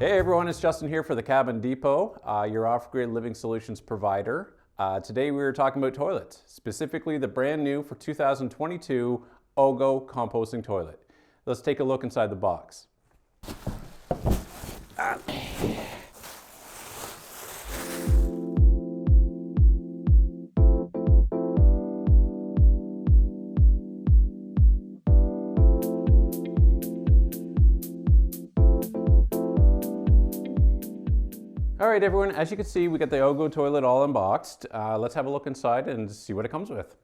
Hey everyone, it's Justin here for the Cabin Depot, your off-grid living solutions provider. Today we were talking about toilets, specifically the brand new for 2022 OGO Composting Toilet. Let's take a look inside the box. All right, everyone, as you can see, we got the OGO toilet all unboxed. Let's have a look inside and see what it comes with.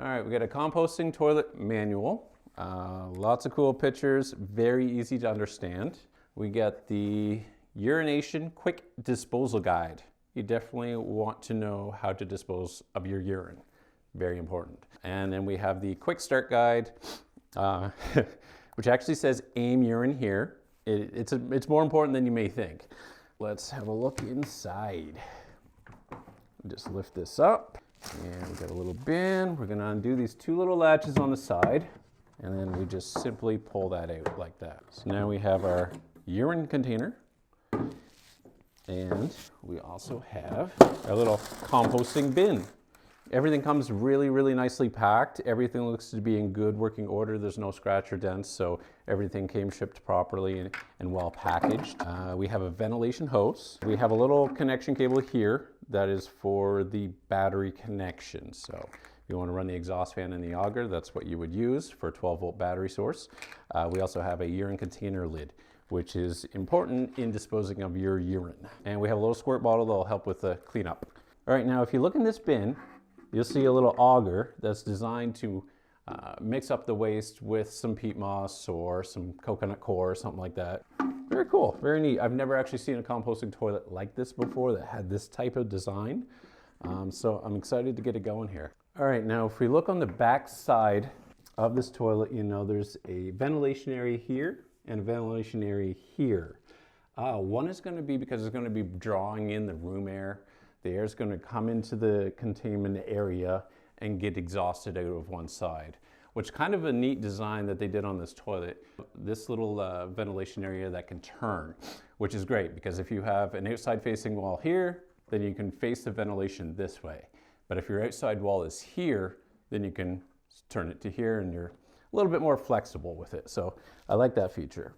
All right, we got a composting toilet manual. Lots of cool pictures, very easy to understand. We got the urination quick disposal guide. You definitely want to know how to dispose of your urine. Very important. And then we have the quick start guide, which actually says aim urine here. It's more important than you may think. Let's have a look inside. Just lift this up, and we got a little bin. We're gonna undo these two little latches on the side, and then we just simply pull that out like that. So now we have our urine container, and we also have our little composting bin. Everything comes really nicely packed. Everything looks to be in good working order. There's no scratch or dents, so everything came shipped properly and well packaged. We have a ventilation hose. We have a little connection cable here that is for the battery connection. So if you want to run the exhaust fan in the auger, that's what you would use for a 12-volt battery source. We also have a urine container lid, which is important in disposing of your urine. And we have a little squirt bottle that'll help with the cleanup. All right, now if you look in this bin, you'll see a little auger that's designed to mix up the waste with some peat moss or some coconut coir or something like that. Very cool, very neat. I've never actually seen a composting toilet like this before that had this type of design. So I'm excited to get it going here. All right, now if we look on the back side of this toilet, you know there's a ventilation area here and a ventilation area here. One is going to be because it's going to be drawing in the room air. The air is going to come into the containment area and get exhausted out of one side, which is kind of a neat design that they did on this toilet. This little ventilation area that can turn, which is great because if you have an outside facing wall here, then you can face the ventilation this way. But if your outside wall is here, then you can turn it to here and you're a little bit more flexible with it. So I like that feature.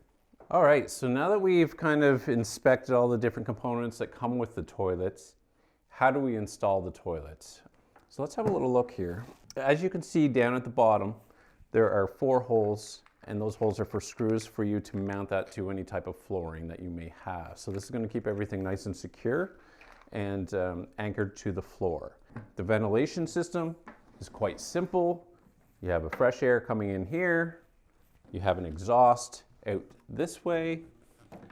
All right, so now that we've kind of inspected all the different components that come with the toilets, how do we install the toilets? So let's have a little look here. As you can see down at the bottom, there are 4 holes, and those holes are for screws for you to mount that to any type of flooring that you may have. So this is going to keep everything nice and secure and anchored to the floor. The ventilation system is quite simple. You have a fresh air coming in here. You have an exhaust out this way.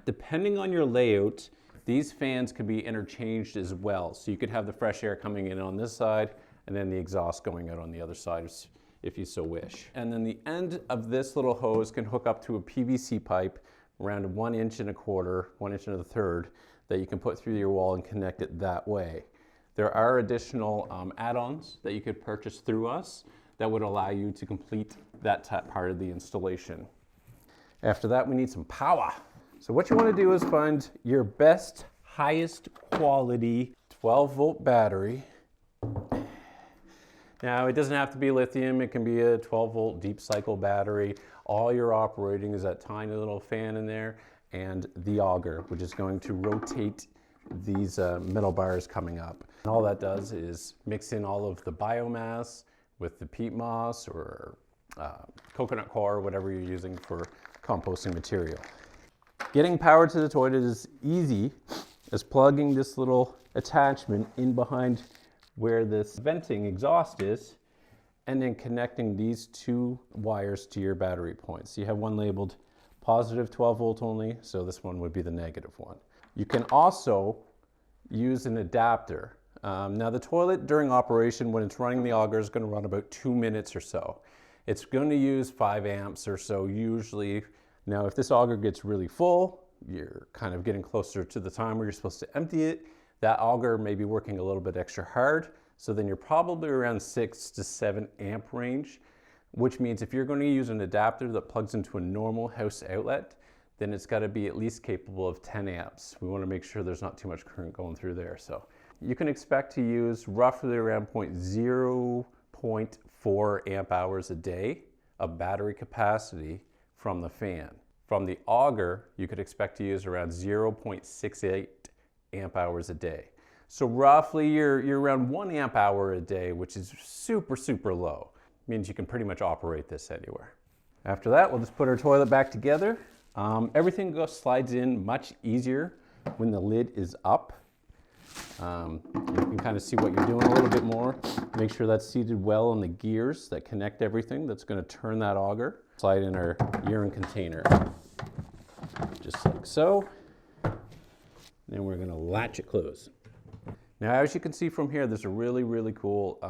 Depending on your layout, these fans can be interchanged as well. So you could have the fresh air coming in on this side and then the exhaust going out on the other side if you so wish. And then the end of this little hose can hook up to a PVC pipe around 1 1/4 inches, 1 1/3 that you can put through your wall and connect it that way. There are additional add-ons that you could purchase through us that would allow you to complete that part of the installation. After that, we need some power. So what you want to do is find your best, highest quality 12-volt battery. Now, it doesn't have to be lithium. It can be a 12-volt deep cycle battery. All you're operating is that tiny little fan in there and the auger, which is going to rotate these metal bars coming up. And all that does is mix in all of the biomass with the peat moss or coconut coir, whatever you're using for composting material. Getting power to the toilet is easy as plugging this little attachment in behind where this venting exhaust is and then connecting these 2 wires to your battery points. You have one labeled positive 12 volt only, so this one would be the negative one. You can also use an adapter. Now the toilet during operation when it's running the auger is going to run about 2 minutes or so. It's going to use 5 amps or so usually. Now, if this auger gets really full, you're kind of getting closer to the time where you're supposed to empty it, that auger may be working a little bit extra hard. So then you're probably around 6 to 7 amp range, which means if you're going to use an adapter that plugs into a normal house outlet, then it's got to be at least capable of 10 amps. We want to make sure there's not too much current going through there. So you can expect to use roughly around 0.4 amp hours a day of battery capacity from the fan. From the auger, you could expect to use around 0.68 amp hours a day. So roughly you're around 1 amp hour a day, which is super, super low. Means you can pretty much operate this anywhere. After that, we'll just put our toilet back together. Everything slides in much easier when the lid is up. You can kind of see what you're doing a little bit more. Make sure that's seated well on the gears that connect everything. That's going to turn that auger. Slide in our urine container, just like so. Then we're going to latch it closed. Now, as you can see from here, there's a really, really cool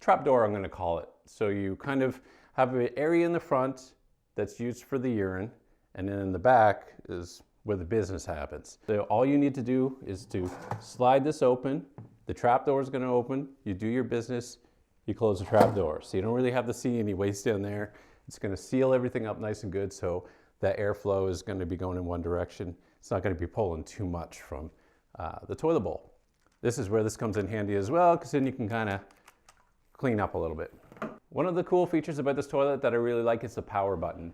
trap door, I'm going to call it. So you kind of have an area in the front that's used for the urine, and then in the back is where the business happens. So all you need to do is to slide this open. The trap door is going to open. You do your business. You close the trap door. So you don't really have to see any waste in there. It's going to seal everything up nice and good, so that airflow is going to be going in one direction. It's not going to be pulling too much from the toilet bowl. This is where this comes in handy as well, because then you can kind of clean up a little bit. One of the cool features about this toilet that I really like is the power button.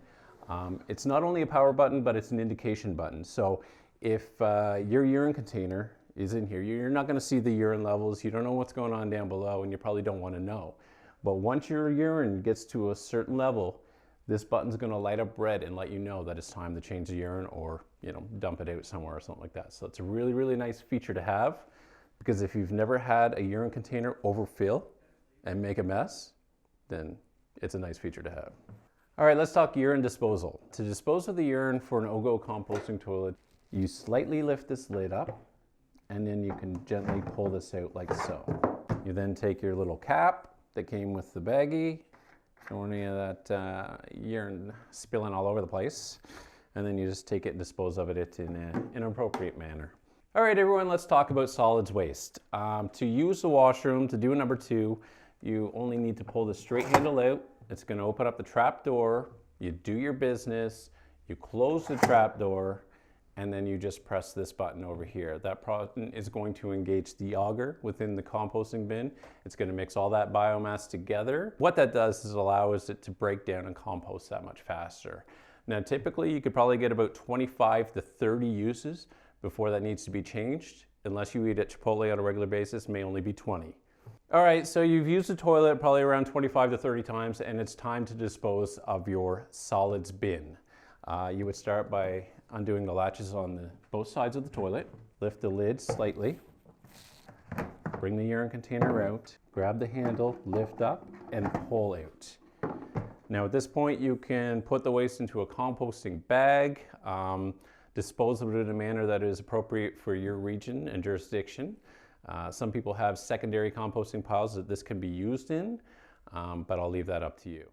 It's not only a power button, but it's an indication button. So if your urine container is in here, you're not going to see the urine levels. You don't know what's going on down below, and you probably don't want to know. But once your urine gets to a certain level, this button's going to light up red and let you know that it's time to change the urine or, dump it out somewhere or something like that. So it's a really, really nice feature to have, because if you've never had a urine container overfill and make a mess, then it's a nice feature to have. All right, let's talk urine disposal. To dispose of the urine for an OGO composting toilet, you slightly lift this lid up, and then you can gently pull this out like so. You then take your little cap that came with the baggie, don't want any of that urine spilling all over the place, and then you just take it and dispose of it in an appropriate manner. All right, everyone, let's talk about solids waste. To use the washroom, to do a number 2, you only need to pull the straight handle out. It's going to open up the trap door. You do your business, you close the trap door, and then you just press this button over here. That button is going to engage the auger within the composting bin. It's going to mix all that biomass together. What that does is allows it to break down and compost that much faster. Now, typically you could probably get about 25 to 30 uses before that needs to be changed. Unless you eat at Chipotle on a regular basis, it may only be 20. All right, so you've used the toilet probably around 25 to 30 times, and it's time to dispose of your solids bin. You would start by undoing the latches on both sides of the toilet, lift the lid slightly, bring the urine container out, grab the handle, lift up, and pull out. Now at this point, you can put the waste into a composting bag, dispose of it in a manner that is appropriate for your region and jurisdiction. Some people have secondary composting piles that this can be used in, but I'll leave that up to you.